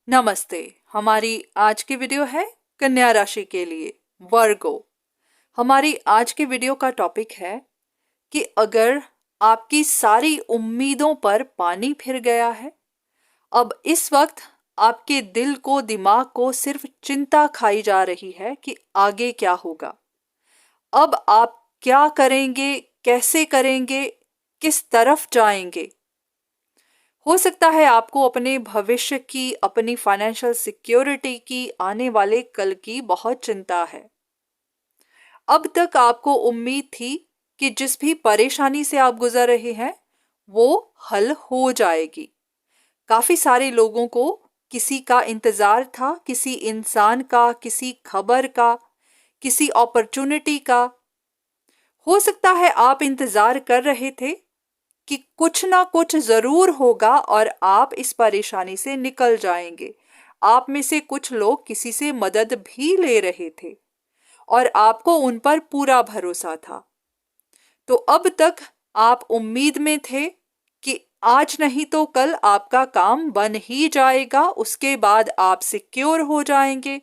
नमस्ते। हमारी आज की वीडियो है कन्या राशि के लिए, वर्गो। हमारी आज के वीडियो का टॉपिक है कि अगर आपकी सारी उम्मीदों पर पानी फिर गया है, अब इस वक्त आपके दिल को, दिमाग को सिर्फ चिंता खाई जा रही है कि आगे क्या होगा। अब आप क्या करेंगे, कैसे करेंगे, किस तरफ जाएंगे। हो सकता है आपको अपने भविष्य की, अपनी फाइनेंशियल सिक्योरिटी की, आने वाले कल की बहुत चिंता है। अब तक आपको उम्मीद थी कि जिस भी परेशानी से आप गुजर रहे हैं वो हल हो जाएगी। काफी सारे लोगों को किसी का इंतजार था, किसी इंसान का, किसी खबर का, किसी अपॉर्चुनिटी का। हो सकता है आप इंतजार कर रहे थे कि कुछ ना कुछ जरूर होगा और आप इस परेशानी से निकल जाएंगे। आप में से कुछ लोग किसी से मदद भी ले रहे थे और आपको उन पर पूरा भरोसा था। तो अब तक आप उम्मीद में थे कि आज नहीं तो कल आपका काम बन ही जाएगा, उसके बाद आप सिक्योर हो जाएंगे,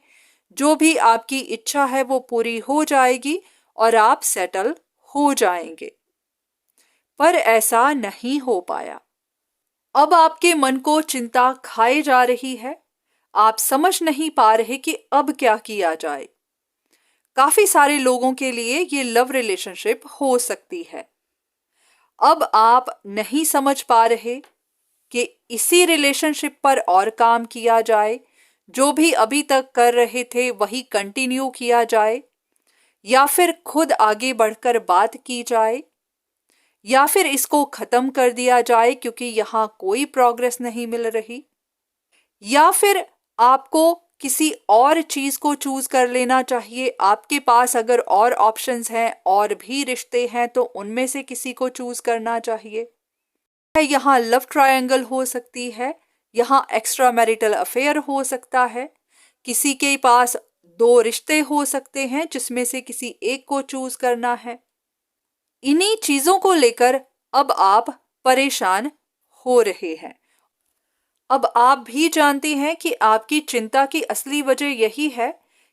जो भी आपकी इच्छा है वो पूरी हो जाएगी और आप सेटल हो जाएंगे। पर ऐसा नहीं हो पाया। अब आपके मन को चिंता खाए जा रही है। आप समझ नहीं पा रहे कि अब क्या किया जाए। काफी सारे लोगों के लिए ये लव रिलेशनशिप हो सकती है। अब आप नहीं समझ पा रहे कि इसी रिलेशनशिप पर और काम किया जाए, जो भी अभी तक कर रहे थे वही कंटिन्यू किया जाए, या फिर खुद आगे बढ़कर बात की जाए, या फिर इसको खत्म कर दिया जाए क्योंकि यहां कोई प्रोग्रेस नहीं मिल रही, या फिर आपको किसी और चीज को चूज कर लेना चाहिए। आपके पास अगर और ऑप्शंस हैं, और भी रिश्ते हैं, तो उनमें से किसी को चूज करना चाहिए। यहाँ लव ट्रायंगल हो सकती है, यहाँ एक्स्ट्रा मैरिटल अफेयर हो सकता है, किसी के पास दो रिश्ते हो सकते हैं जिसमें से किसी एक को चूज करना है। इन्हीं चीजों को लेकर अब आप परेशान हो रहे हैं। अब आप भी जानते हैं कि आपकी चिंता की असली वजह यही है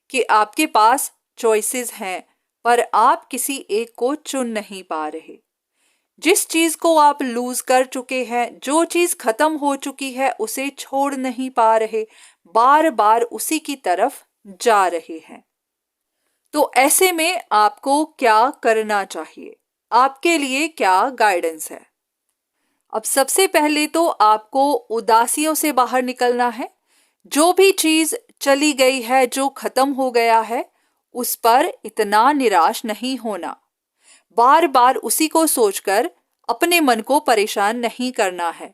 कि आपके पास चॉइसेस हैं, पर आप किसी एक को चुन नहीं पा रहे। जिस चीज को आप लूज कर चुके हैं, जो चीज खत्म हो चुकी है, उसे छोड़ नहीं पा रहे, बार बार उसी की तरफ जा रहे हैं। तो ऐसे में आपको क्या करना चाहिए? आपके लिए क्या गाइडेंस है? अब सबसे पहले तो आपको उदासियों से बाहर निकलना है। जो भी चीज चली गई है, जो खत्म हो गया है, उस पर इतना निराश नहीं होना। बार बार उसी को सोचकर अपने मन को परेशान नहीं करना है।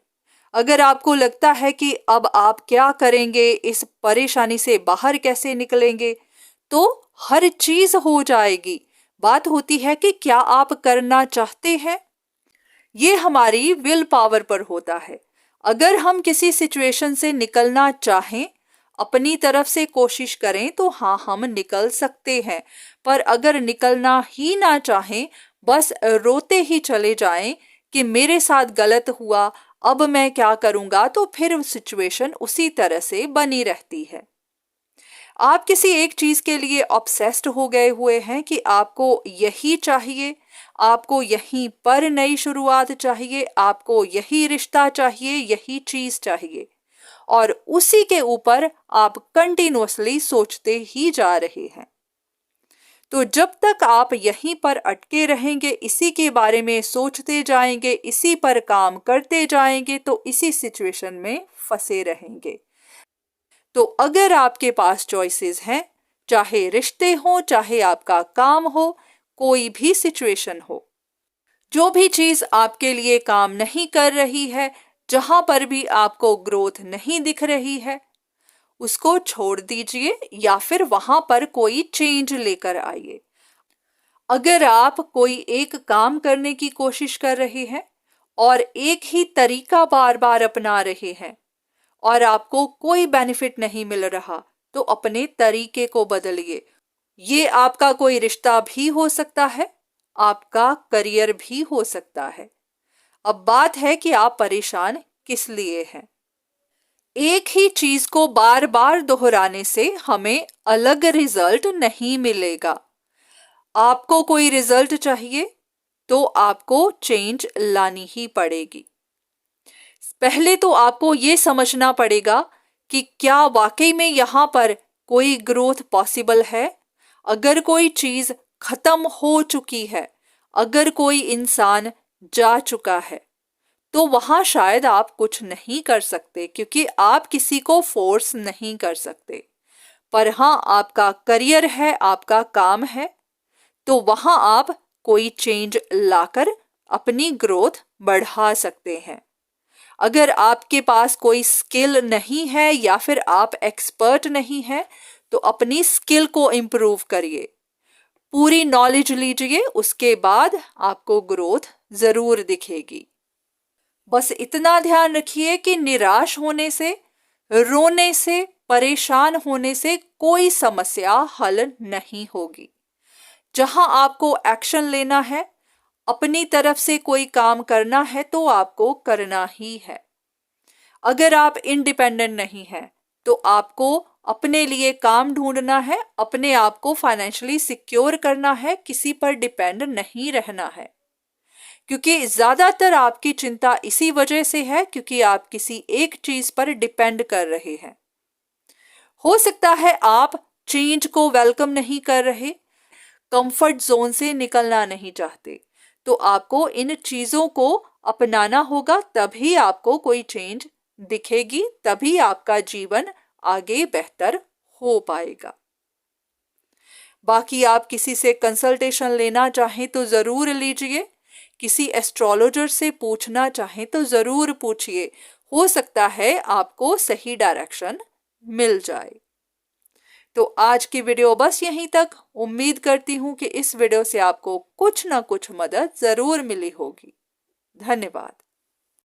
अगर आपको लगता है कि अब आप क्या करेंगे, इस परेशानी से बाहर कैसे निकलेंगे, तो हर चीज हो जाएगी। बात होती है कि क्या आप करना चाहते हैं। ये हमारी विल पावर पर होता है। अगर हम किसी सिचुएशन से निकलना चाहें, अपनी तरफ से कोशिश करें, तो हाँ, हम निकल सकते हैं। पर अगर निकलना ही ना चाहें, बस रोते ही चले जाएं कि मेरे साथ गलत हुआ, अब मैं क्या करूंगा, तो फिर सिचुएशन उसी तरह से बनी रहती है। आप किसी एक चीज के लिए ऑब्सेस्ड हो गए हुए हैं कि आपको यही चाहिए, आपको यहीं पर नई शुरुआत चाहिए, आपको यही रिश्ता चाहिए, यही चीज चाहिए, और उसी के ऊपर आप कंटिन्यूअसली सोचते ही जा रहे हैं। तो जब तक आप यहीं पर अटके रहेंगे, इसी के बारे में सोचते जाएंगे, इसी पर काम करते जाएंगे, तो इसी सिचुएशन में फंसे रहेंगे। तो अगर आपके पास चॉइसेस हैं, चाहे रिश्ते हो, चाहे आपका काम हो, कोई भी सिचुएशन हो, जो भी चीज आपके लिए काम नहीं कर रही है, जहां पर भी आपको ग्रोथ नहीं दिख रही है, उसको छोड़ दीजिए या फिर वहां पर कोई चेंज लेकर आइए। अगर आप कोई एक काम करने की कोशिश कर रहे हैं और एक ही तरीका बार बार अपना रहे हैं और आपको कोई बेनिफिट नहीं मिल रहा, तो अपने तरीके को बदलिए। ये आपका कोई रिश्ता भी हो सकता है, आपका करियर भी हो सकता है। अब बात है कि आप परेशान किस लिए हैं। एक ही चीज को बार बार दोहराने से हमें अलग रिजल्ट नहीं मिलेगा। आपको कोई रिजल्ट चाहिए तो आपको चेंज लानी ही पड़ेगी। पहले तो आपको ये समझना पड़ेगा कि क्या वाकई में यहाँ पर कोई ग्रोथ पॉसिबल है। अगर कोई चीज खत्म हो चुकी है, अगर कोई इंसान जा चुका है, तो वहां शायद आप कुछ नहीं कर सकते, क्योंकि आप किसी को फोर्स नहीं कर सकते। पर हाँ, आपका करियर है, आपका काम है, तो वहां आप कोई चेंज लाकर अपनी ग्रोथ बढ़ा सकते हैं। अगर आपके पास कोई स्किल नहीं है या फिर आप एक्सपर्ट नहीं है, तो अपनी स्किल को इम्प्रूव करिए, पूरी नॉलेज लीजिए, उसके बाद आपको ग्रोथ जरूर दिखेगी। बस इतना ध्यान रखिए कि निराश होने से, रोने से, परेशान होने से कोई समस्या हल नहीं होगी। जहां आपको एक्शन लेना है, अपनी तरफ से कोई काम करना है, तो आपको करना ही है। अगर आप इंडिपेंडेंट नहीं हैं, तो आपको अपने लिए काम ढूंढना है, अपने आप को फाइनेंशियली सिक्योर करना है, किसी पर डिपेंड नहीं रहना है। क्योंकि ज्यादातर आपकी चिंता इसी वजह से है, क्योंकि आप किसी एक चीज पर डिपेंड कर रहे हैं। हो सकता है आप चेंज को वेलकम नहीं कर रहे, कंफर्ट जोन से निकलना नहीं चाहते, तो आपको इन चीजों को अपनाना होगा, तभी आपको कोई चेंज दिखेगी, तभी आपका जीवन आगे बेहतर हो पाएगा। बाकी आप किसी से कंसल्टेशन लेना चाहें तो जरूर लीजिए, किसी एस्ट्रोलॉजर से पूछना चाहें तो जरूर पूछिए, हो सकता है आपको सही डायरेक्शन मिल जाए। तो आज की वीडियो बस यहीं तक। उम्मीद करती हूं कि इस वीडियो से आपको कुछ ना कुछ मदद जरूर मिली होगी। धन्यवाद।